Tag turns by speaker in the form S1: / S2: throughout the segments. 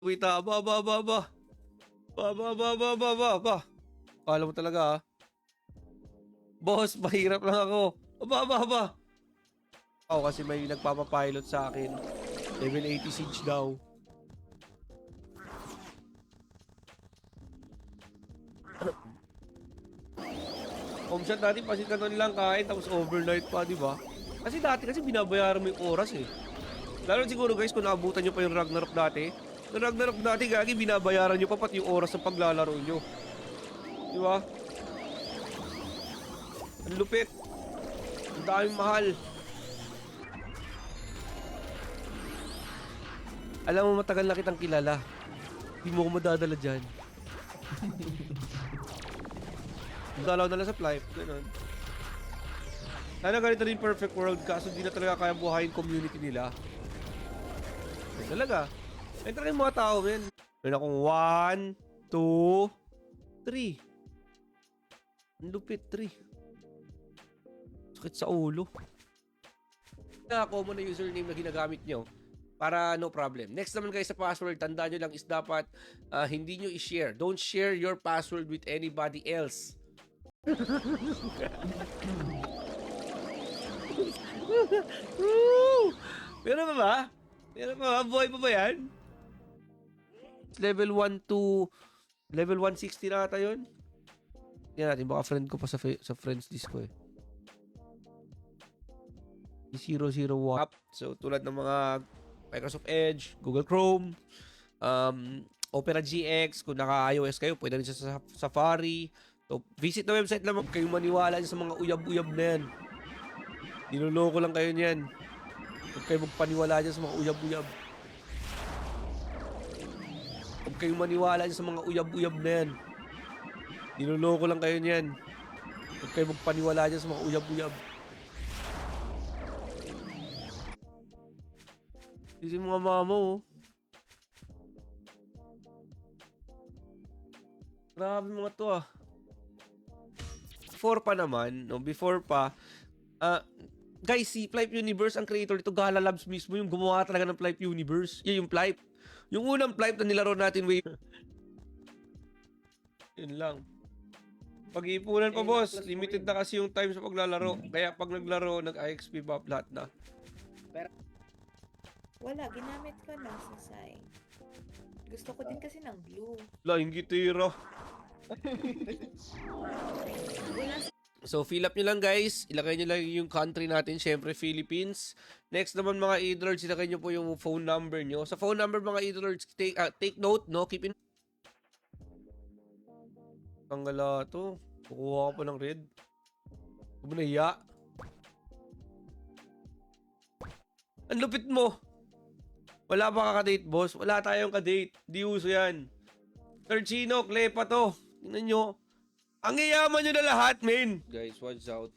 S1: Wait, ba. Ba. Kala mo talaga, ha? Boss, mahirap lang ako. Ba. Ako kasi may nagpapapilot sa akin. Level 80 siege daw. Home shot natin, pasit ka lang kain, tapos overnight pa, di ba? Kasi dati binabayaran mo yung oras eh. Lalo siguro guys, kung naabutan nyo pa yung Ragnarok dati. Yung Ragnarok dati, gagi, binabayaran nyo pa pati yung oras ng paglalaro nyo. Di ba? Ang lupit. Ang daming mahal. Alam mo, matagal na kitang kilala. Hindi mo ko madadala dyan. Dalaw na lang sa life. Ganun. Sana ganito rin perfect world kaso di na talaga kaya buhayin community nila. Ay, talaga. Ay, talaga yung mga tao, men. Meron akong 1, 2, 3. Ang lupit, 3. Sakit sa ulo. Common na username na ginagamit nyo para no problem. Next naman guys sa password, tandaan nyo lang is dapat hindi nyo i-share. Don't share your password with anybody else. Meron pa ba? Meron pa ba? Buhay pa ba yan? Level 1 to level 160 na ata yun. Tingnan natin, baka friend ko pa sa friends list ko eh. 001 app. So tulad ng mga Microsoft Edge, Google Chrome, Opera GX, kung naka-iOS kayo, pwede rin sa Safari. So visit the website lang, huwag kayong maniwala sa mga uyab-uyab na yan. Niloloko lang kayo niyan. Huwag kayong magpaniwala dyan sa mga uyab-uyab. Huwag kayong maniwala dyan sa mga uyab-uyab na yan. Niloloko lang kayo niyan. Huwag kayong magpaniwala dyan sa mga uyab-uyab. Kasi mga mama, oh. Grabe mga to, ah. Before pa naman, no? Before pa, guys, si Flight Universe, ang creator nito, Gala Labs mismo, yung gumawa talaga ng Flight Universe. Yan yung Flight. Yung unang Flight na nilaro natin, wait. Yun lang. Pag-iipunan pa, boss. Limited na kasi yung time sa paglalaro. Kaya pag naglaro, nag-IXP buff lahat na.
S2: Wala, ginamit ko lang sa Sai. Gusto ko din kasi ng blue.
S1: Laing gitira. So, fill up nyo lang guys. Ilagay nyo lang yung country natin. Syempre, Philippines. Next naman mga idolords, ilagay nyo po yung phone number nyo. Sa phone number mga idolords, take note, no? Keep in... Tanggala to. Kukuha ko pa ng red. Huwag mo nahiya. Ang lupit mo. Wala pa ka-date, boss. Wala tayong ka-date. Di uso yan. Third Chino, Klepa to. Tingnan nyo. Ang iyaman nyo na lahat, men. Guys, watch out.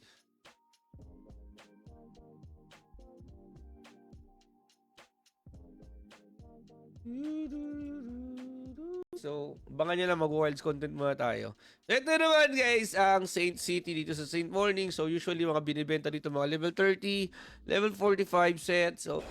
S1: So, abangan nyo lang, mag-wilds content muna tayo. Ito naman guys, ang Saint City dito sa Saint Morning. So, usually mga binibenta dito mga level 30, level 45 sets. So,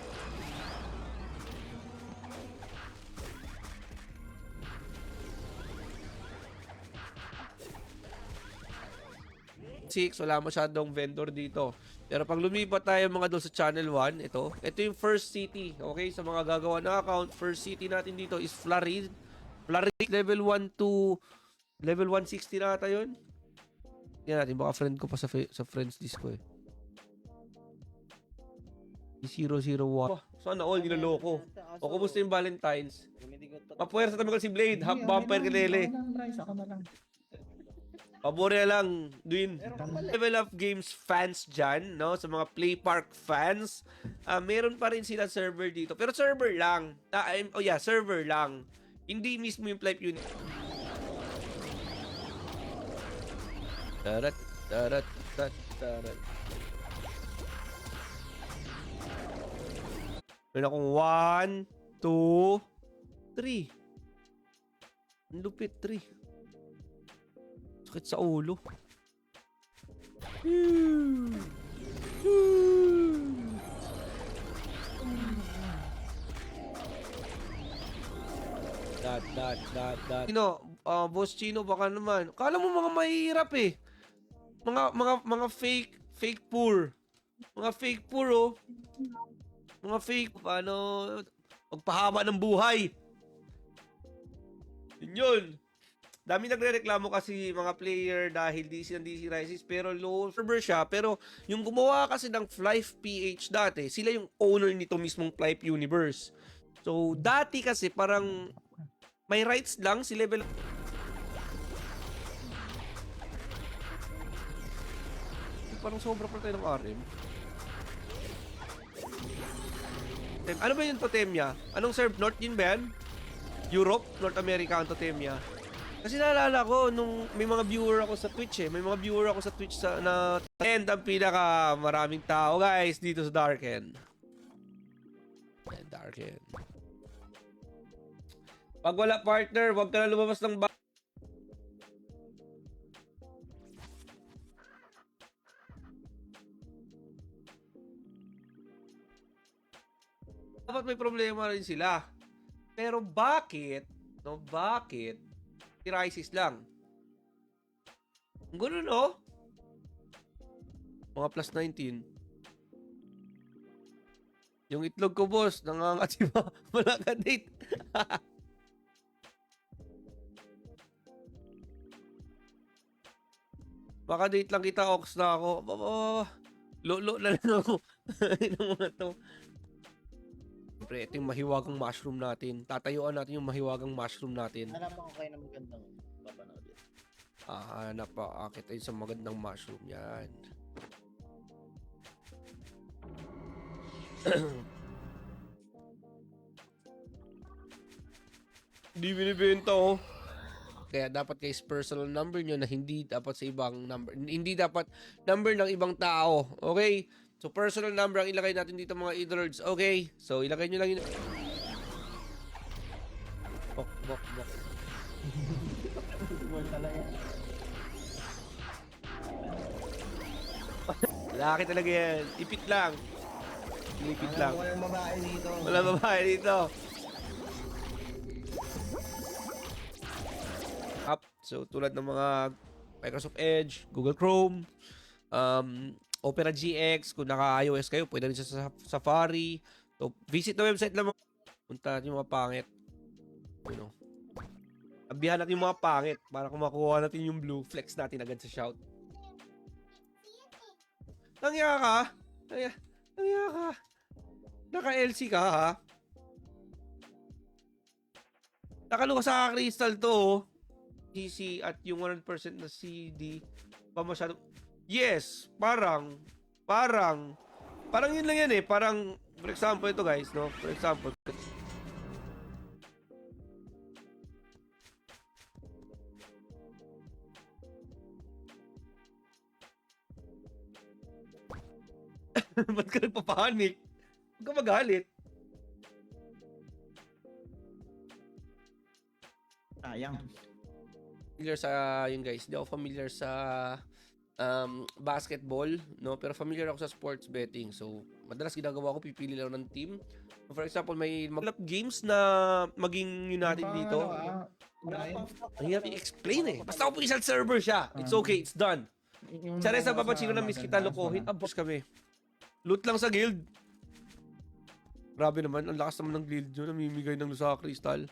S1: wala masyadong vendor dito. Pero pag lumipat tayo mga doon sa channel 1, ito yung first city. Okay, sa mga gagawa na account, first city natin dito is Flarid. Flarid, level 1 to level 160 na ata yun. Tingnan natin, baka friend ko pa sa friends list ko eh. 001. Oh, sana all niloloko. O kumusta yung Valentine's? Papuwersa tabi ko si Blade, half bumper kilele. Pabore lang, Dwin. Level Up Games fans dyan, no? Sa mga Play Park fans, meron pa rin sila server dito. Pero server lang. Server lang. Hindi mismo yung Flight Unit. Tarat. Meron akong 1, 2, 3. Ang lupit, 3. Sakit sa ulo. Boss Chino, baka naman. Kala mo mga mahihirap eh. Mga fake poor. Mga fake poor, oh. Mga fake, magpahaba ng buhay. Yun. Dami nagrereklamo kasi mga player dahil DC Rises pero low server siya. Pero yung gumawa kasi ng Flife PH dati, sila yung owner nito mismong Flife Universe. So, dati kasi parang may rights lang si level. Parang sobra pa tayo ng RM. Ano ba yung totem niya? Anong serve? North yun ba yan? Europe? North America ang totem niya? Kasi naalala ko, nung may mga viewer ako sa Twitch eh. May mga viewer ako sa Twitch na and ang pinaka maraming tao guys dito sa Darken. Darken. Pag wala partner, wag ka na lumabas ng dapat may problema rin sila. Pero bakit? Bakit? Si Rises lang. Ang gulo, no? Mga plus 19. Yung itlog ko, boss, nangangati ba? Wala ka date. Baka date lang kita, ox na ako. Lolo na lang ako. Yung mga to. Siyempre, ito yung mahiwagang mushroom natin. Tatayuan natin yung mahiwagang mushroom natin.
S3: Hanap ako kayo ng magandang papanood.
S1: Hanap pa. Akit tayo sa magandang mushroom. Yan. Hindi binibenta, oh. Kaya dapat guys, personal number nyo na hindi dapat sa ibang number. Hindi dapat number ng ibang tao. Okay? So, personal number ang ilagay natin dito mga idolords. Okay? So, ilagay nyo lang yun. Bok. Laki talaga yan. Ipit lang. Ipit lang.
S3: Walang babae dito.
S1: Walang babae dito. So, tulad ng mga Microsoft Edge, Google Chrome, Opera GX, kung naka-iOS kayo, pwede rin sa Safari. So, visit the website lang. Punta natin yung mga pangit. Abihan natin yung mga pangit para kung makuha natin yung blue, flex natin agad sa shout. Nangya ka? Nangya ka? Naka-LC ka, ha? Nakaluka sa crystal to, oh. DC at yung 100% na CD pa masyado. Yes, parang yun lang yan eh. Parang, for example, ito guys, no? For example, ba't ka nagpapanik? Huwag ka magalit.
S3: Sayang.
S1: Familiar sa yun guys, hindi ako familiar sa basketball, no, pero familiar ako sa sports betting. So madalas ginagawa ko, pipili lang ng team. For example, may mga games na maging United dito. Ang hirap i-explain eh. Basta official server siya. It's okay, it's done. Sana sa papachino na miss kita lokohin. Boss kami. Loot lang sa guild. Grabe naman, ang lakas naman ng guild yun. Namimigay ng sa crystal.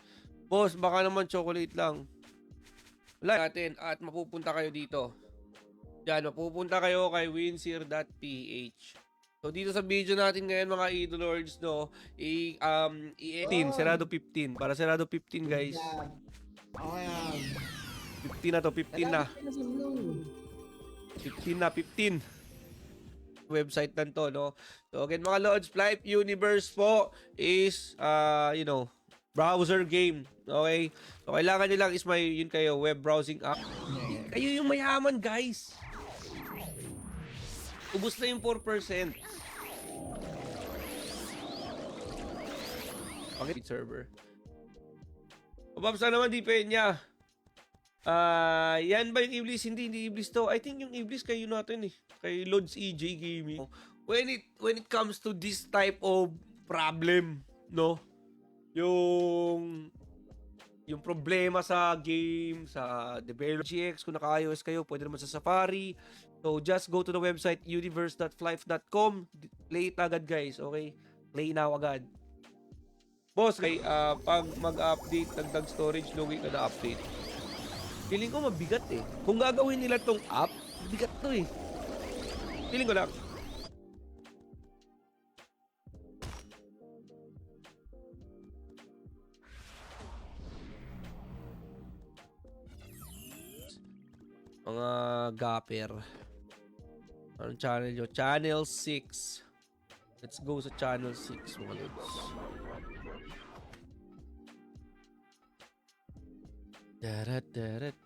S1: Boss, baka naman chocolate lang. Wala natin at mapupunta kayo dito. Yan, mapupunta kayo kay winsir.ph. So dito sa video natin ngayon mga idolords, no, 15, serado 15. Para serado 15 guys. 15 na to, 15 na. 15. Website na to, no. So again mga lords, Flife Universe po is browser game. Okay? So, kailangan nyo lang is may yun kayo, web browsing app. Kayo yung mayaman, guys. Ubus na yung 4%. Okay, server. Babsa naman, di pa niya. Yan ba yung Iblis? Hindi Iblis to. I think yung Iblis kayo natin eh. Kay Lods EJ Gaming. When it comes to this type of problem, no? Yung yung problema sa game, sa developer GX, kung naka-iOS kayo, pwede naman sa Safari. So, just go to the website universe.flife.com. Play it agad, guys. Okay? Play now agad. Boss, kay pag mag-update, dagdag storage, lugi ka na update. Feeling ko mabigat eh. Kung gagawin nila tong app, mabigat to eh. Feeling ko lang. Mga gapper. Anong channel nyo? Channel 6. Let's go sa channel 6, mga lods. Darat, darat.